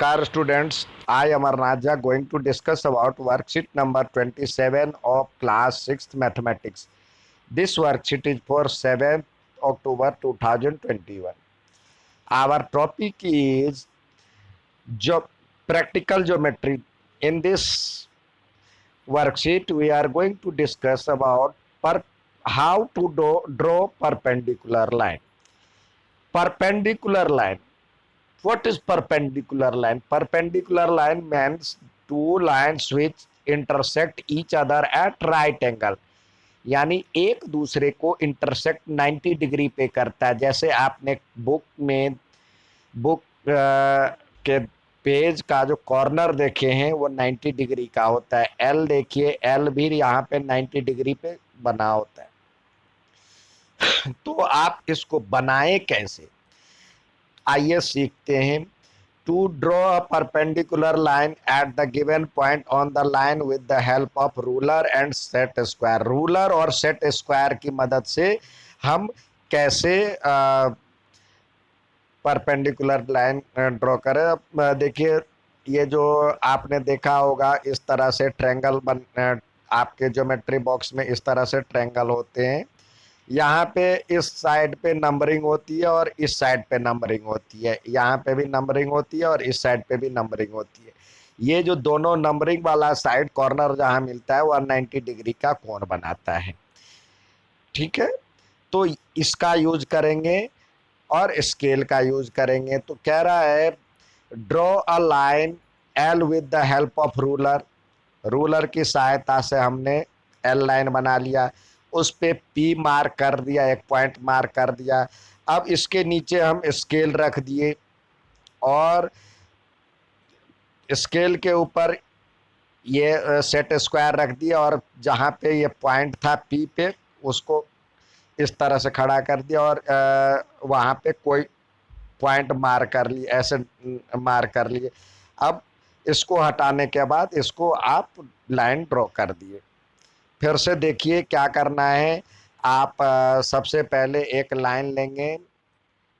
Namaskar students, I Amarnath Jha going to discuss about worksheet number 27 of class 6th mathematics. This worksheet is for 7th October 2021. Our topic is practical geometry. In this worksheet we are going to discuss about how to draw perpendicular line. Perpendicular line. What is perpendicular line? Perpendicular line means two lines which intersect each other at right angle. यानी एक दूसरे को intersect 90 degree पे करता है। जैसे आपने book के पेज का जो कॉर्नर देखे हैं वो 90 डिग्री का होता है। एल देखिए, एल भी यहाँ पे 90 डिग्री पे बना होता है। तो आप इसको बनाए कैसे, आइए सीखते हैं। To draw a perpendicular line at the given point on the line with the help of ruler and set square. Ruler और सेट स्क्वायर की मदद से हम कैसे परपेंडिकुलर लाइन ड्रॉ करें। अब देखिए, ये जो आपने देखा होगा इस तरह से ट्रायंगल आपके ज्योमेट्री बॉक्स में इस तरह से ट्रायंगल होते हैं। यहाँ पे इस साइड पे नंबरिंग होती है और इस साइड पे नंबरिंग होती है। यहाँ पे भी नंबरिंग होती है और इस साइड पे भी नंबरिंग होती है। ये जो दोनों नंबरिंग वाला साइड कॉर्नर जहाँ मिलता है 190 डिग्री का कोण बनाता है। ठीक है, तो इसका यूज करेंगे और स्केल का यूज करेंगे। तो कह रहा है draw a line L with the help of ruler. Ruler की सहायता से हमने एल लाइन बना लिया, उस पे पी मार्क कर दिया, एक पॉइंट मार्क कर दिया। अब इसके नीचे हम स्केल रख दिए और स्केल के ऊपर ये सेट स्क्वायर रख दिया और जहाँ पे ये पॉइंट था पी पे उसको इस तरह से खड़ा कर दिया और वहाँ पे कोई पॉइंट मार्क कर लिए, ऐसे मार्क कर लिए। अब इसको हटाने के बाद इसको आप लाइन ड्रॉ कर दिए। फिर से देखिए क्या करना है। आप सबसे पहले एक लाइन लेंगे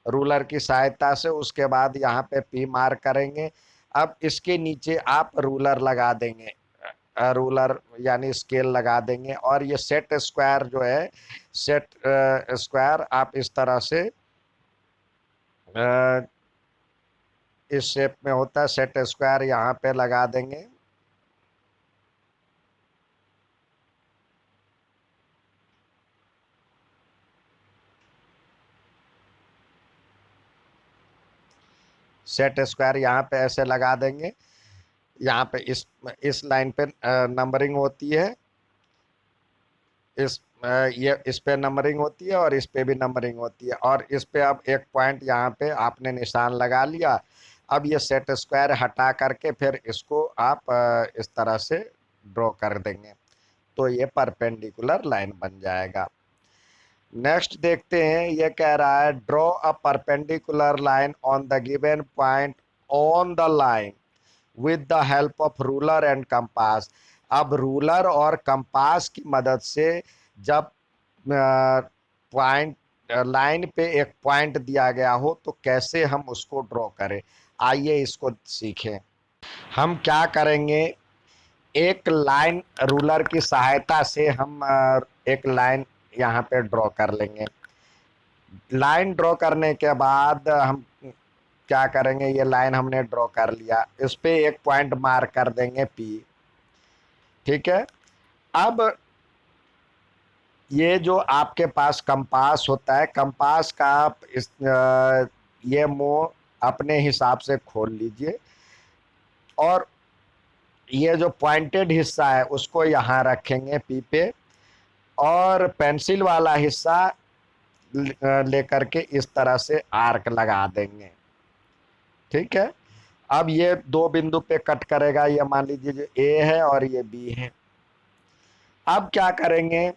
रूलर की सहायता से, उसके बाद यहाँ पे पी मार्क करेंगे। अब इसके नीचे आप रूलर लगा देंगे, रूलर यानी स्केल लगा देंगे और ये सेट स्क्वायर जो है, सेट स्क्वायर आप इस तरह से इस शेप में होता है, सेट स्क्वायर यहाँ पे लगा देंगे। सेट स्क्वायर यहाँ पे ऐसे लगा देंगे। यहाँ पे इस लाइन पे नंबरिंग होती है, ये इस पे नंबरिंग होती है और इस पे भी नंबरिंग होती है और इस पे अब एक पॉइंट यहाँ पे आपने निशान लगा लिया। अब ये सेट स्क्वायर हटा करके फिर इसको आप इस तरह से ड्रॉ कर देंगे, तो ये परपेंडिकुलर लाइन बन जाएगा। नेक्स्ट देखते हैं, ये कह रहा है draw a perpendicular line on the given point on the line with the help of ruler and compass. अब रूलर और कंपास की मदद से जब पॉइंट लाइन पे एक पॉइंट दिया गया हो तो कैसे हम उसको ड्रॉ करें, आइए इसको सीखें। हम क्या करेंगे, एक लाइन रूलर की सहायता से हम एक लाइन यहाँ पे ड्रॉ कर लेंगे। लाइन ड्रॉ करने के बाद हम क्या करेंगे, ये लाइन हमने ड्रॉ कर लिया, इस पे एक पॉइंट मार्क कर देंगे पी। ठीक है, अब ये जो आपके पास कंपास होता है, कंपास का आप ये मुंह अपने हिसाब से खोल लीजिए और ये जो पॉइंटेड हिस्सा है उसको यहाँ रखेंगे पी पे और पेंसिल वाला हिस्सा लेकर के इस तरह से आर्क लगा देंगे। ठीक है, अब ये दो बिंदु पे कट करेगा, ये मान लीजिए जो ए है और ये बी है। अब क्या करेंगे,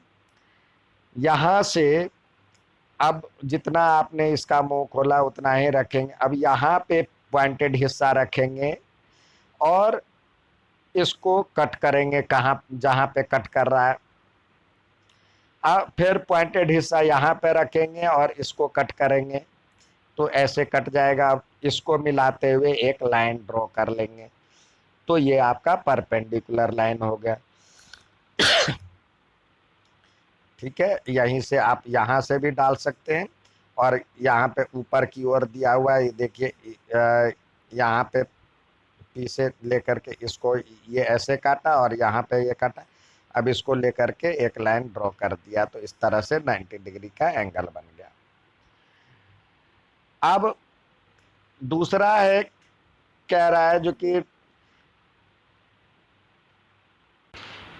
यहां से अब जितना आपने इसका मुंह खोला उतना ही रखेंगे। अब यहाँ पे पॉइंटेड हिस्सा रखेंगे और इसको कट करेंगे कहाँ, जहाँ पे कट कर रहा है। अब फिर पॉइंटेड हिस्सा यहाँ पे रखेंगे और इसको कट करेंगे। तो ऐसे कट जाएगा। अब इसको मिलाते हुए एक लाइन ड्रॉ कर लेंगे, तो ये आपका परपेंडिकुलर लाइन हो गया। ठीक है, यहीं से आप यहाँ से भी डाल सकते हैं, और यहाँ पे ऊपर की ओर दिया हुआ है, ये देखिए यहाँ पे पी से लेकर के इसको ये ऐसे काटा और यहाँ पे ये काटा। अब इसको लेकर के एक लाइन ड्रॉ कर दिया, तो इस तरह से 90 डिग्री का एंगल बन गया। अब दूसरा है, कह रहा है जो कि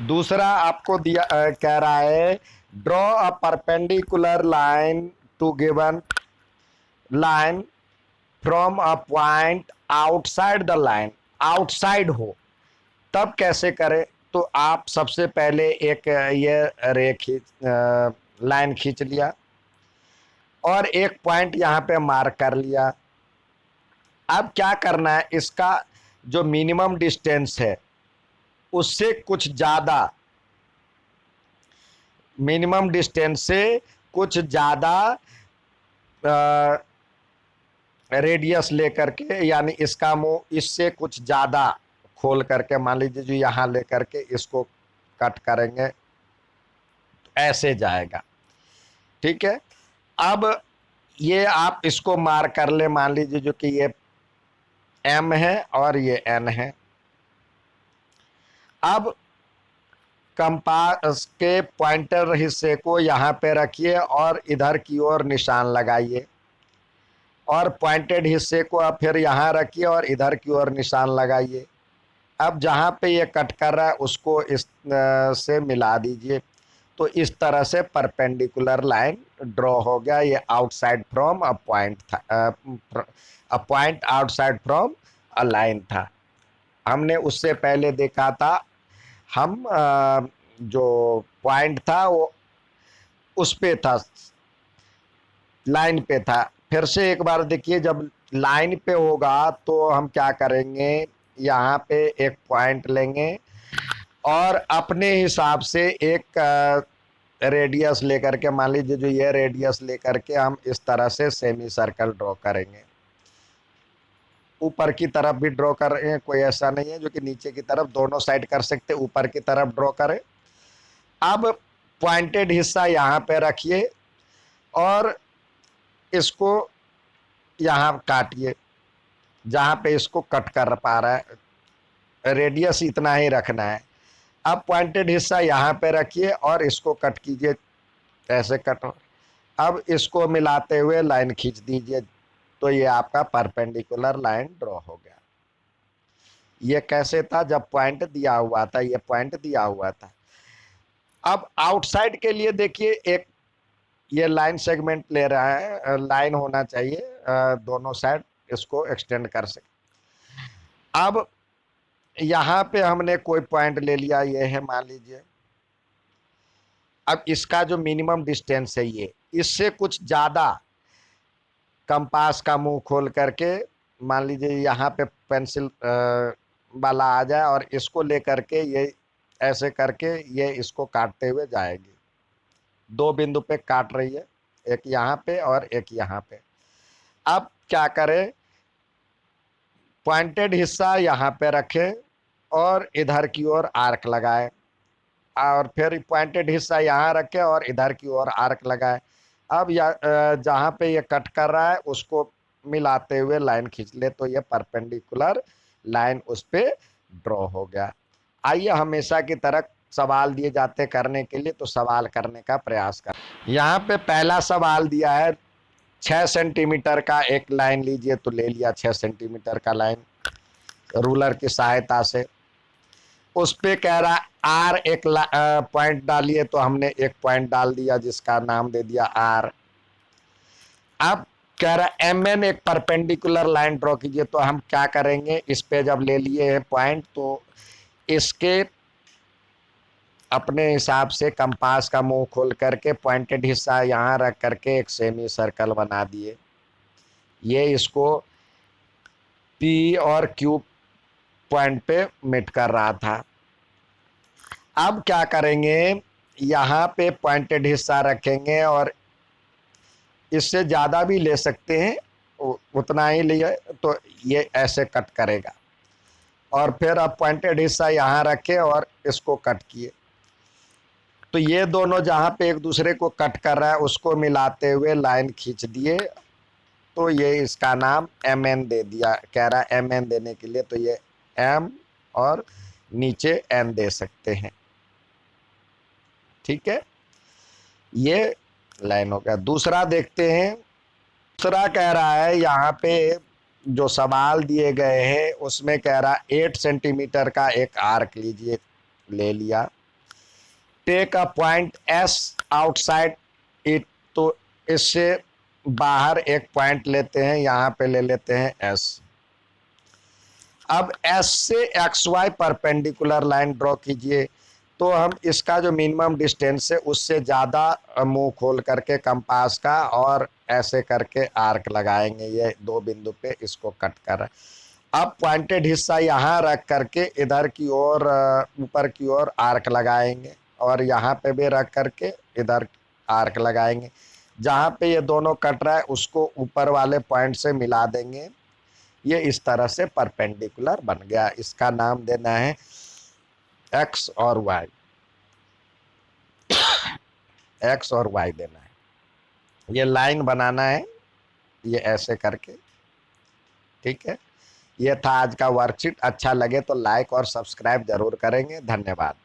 दूसरा आपको दिया कह रहा है draw a perpendicular line to given line from a point outside the line. Outside हो तब कैसे करें, तो आप सबसे पहले एक ये लाइन खींच लिया और एक पॉइंट यहाँ पे मार्क कर लिया। अब क्या करना है, इसका जो मिनिमम डिस्टेंस है उससे कुछ ज़्यादा, मिनिमम डिस्टेंस से कुछ ज़्यादा रेडियस लेकर के, यानी इसका मुंह इससे कुछ ज़्यादा खोल करके, मान लीजिए जो यहाँ लेकर के इसको कट करेंगे तो ऐसे जाएगा। ठीक है, अब ये आप इसको मार्क कर ले, मान लीजिए जो कि ये M है और ये N है। अब कंपास के पॉइंटर हिस्से को यहाँ पे रखिए और इधर की ओर निशान लगाइए, और पॉइंटेड हिस्से को आप फिर यहाँ रखिए और इधर की ओर निशान लगाइए। अब जहाँ पे ये कट कर रहा है उसको इस से मिला दीजिए, तो इस तरह से परपेंडिकुलर लाइन ड्रॉ हो गया। ये आउटसाइड फ्रॉम अ पॉइंट था, अ point outside from a line था। हमने उससे पहले देखा था, हम जो पॉइंट था वो उस पे था, लाइन पे था। फिर से एक बार देखिए, जब लाइन पे होगा तो हम क्या करेंगे, यहाँ पे एक पॉइंट लेंगे और अपने हिसाब से एक रेडियस लेकर के, मान लीजिए जो ये रेडियस लेकर के हम इस तरह से सेमी सर्कल ड्रॉ करेंगे। ऊपर की तरफ भी ड्रॉ कर रहे हैं, कोई ऐसा नहीं है जो कि नीचे की तरफ, दोनों साइड कर सकते, ऊपर की तरफ ड्रॉ करें। अब पॉइंटेड हिस्सा यहाँ पे रखिए और इसको यहाँ काटिए, जहाँ पे इसको कट कर पा रहा है, रेडियस इतना ही रखना है। अब पॉइंटेड हिस्सा यहाँ पे रखिए और इसको कट कीजिए, ऐसे कट। अब इसको मिलाते हुए लाइन खींच दीजिए, तो ये आपका परपेंडिकुलर लाइन ड्रॉ हो गया। ये कैसे था, जब पॉइंट दिया हुआ था, ये पॉइंट दिया हुआ था। अब आउटसाइड के लिए देखिए, एक ये लाइन सेगमेंट ले रहा है, लाइन होना चाहिए दोनों साइड, इसको एक्सटेंड कर सके। अब यहाँ पे हमने कोई पॉइंट ले लिया, ये है मान लीजिए। अब इसका जो मिनिमम डिस्टेंस है ये, इससे कुछ ज़्यादा कंपास का मुंह खोल करके, मान लीजिए यहाँ पे पेंसिल वाला आ जाए और इसको लेकर के ये ऐसे करके ये इसको काटते हुए जाएगी। दो बिंदु पे काट रही है, एक यहाँ पे और एक यहाँ पे। अब क्या करें, पॉइंटेड हिस्सा यहाँ पे रखें और इधर की ओर आर्क लगाए, और फिर पॉइंटेड हिस्सा यहाँ रखें और इधर की ओर आर्क लगाए। अब जहाँ पे ये कट कर रहा है उसको मिलाते हुए लाइन खींच ले, तो ये परपेंडिकुलर लाइन उस पे ड्रॉ हो गया। आइए, हमेशा की तरह सवाल दिए जाते करने के लिए, तो सवाल करने का प्रयास कर। यहाँ पे पहला सवाल दिया है 6 सेंटीमीटर का एक लाइन लीजिए, तो ले लिया 6 सेंटीमीटर का लाइन रूलर की सहायता से। उस पे कह रहा आर एक पॉइंट डालिए, तो हमने एक पॉइंट डाल दिया जिसका नाम दे दिया आर। अब कह रहा एम एन एक परपेंडिकुलर लाइन ड्रॉ कीजिए, तो हम क्या करेंगे, इस पे जब ले लिए पॉइंट तो इसके अपने हिसाब से कंपास का मुंह खोल करके पॉइंटेड हिस्सा यहाँ रख करके एक सेमी सर्कल बना दिए। ये इसको पी और क्यू पॉइंट पे मिट कर रहा था। अब क्या करेंगे, यहाँ पे पॉइंटेड हिस्सा रखेंगे और इससे ज़्यादा भी ले सकते हैं, उतना ही लिए तो ये ऐसे कट करेगा। और फिर अब पॉइंटेड हिस्सा यहाँ रखे और इसको कट किए, तो ये दोनों जहाँ पे एक दूसरे को कट कर रहा है उसको मिलाते हुए लाइन खींच दिए, तो ये इसका नाम एम एन दे दिया। कह रहा है एम एन देने के लिए, तो ये एम और नीचे एन दे सकते हैं। ठीक है, ये लाइन हो गया। दूसरा देखते हैं। दूसरा कह रहा है यहाँ पे जो सवाल दिए गए हैं उसमें कह रहा 8 सेंटीमीटर का एक आर्क लीजिए, ले लिया। Take a point S outside it, तो इससे बाहर एक पॉइंट लेते हैं, यहाँ पे ले लेते हैं एस। अब एस से X Y perpendicular line draw कीजिए, तो हम इसका जो मिनिमम डिस्टेंस है उससे ज़्यादा मुंह खोल करके कंपास का और ऐसे करके आर्क लगाएंगे, ये दो बिंदु पे इसको कट कर। अब पॉइंटेड हिस्सा यहाँ रख करके इधर की ओर ऊपर की ओर आर्क लगाएंगे, और यहाँ पे भी रख करके इधर आर्क लगाएंगे। जहाँ पे ये दोनों कट रहा है उसको ऊपर वाले पॉइंट से मिला देंगे। ये इस तरह से परपेंडिकुलर बन गया। इसका नाम देना है एक्स और वाई, एक्स और वाई देना है। ये लाइन बनाना है, ये ऐसे करके। ठीक है, ये था आज का वर्कशीट। अच्छा लगे तो लाइक और सब्सक्राइब जरूर करेंगे। धन्यवाद।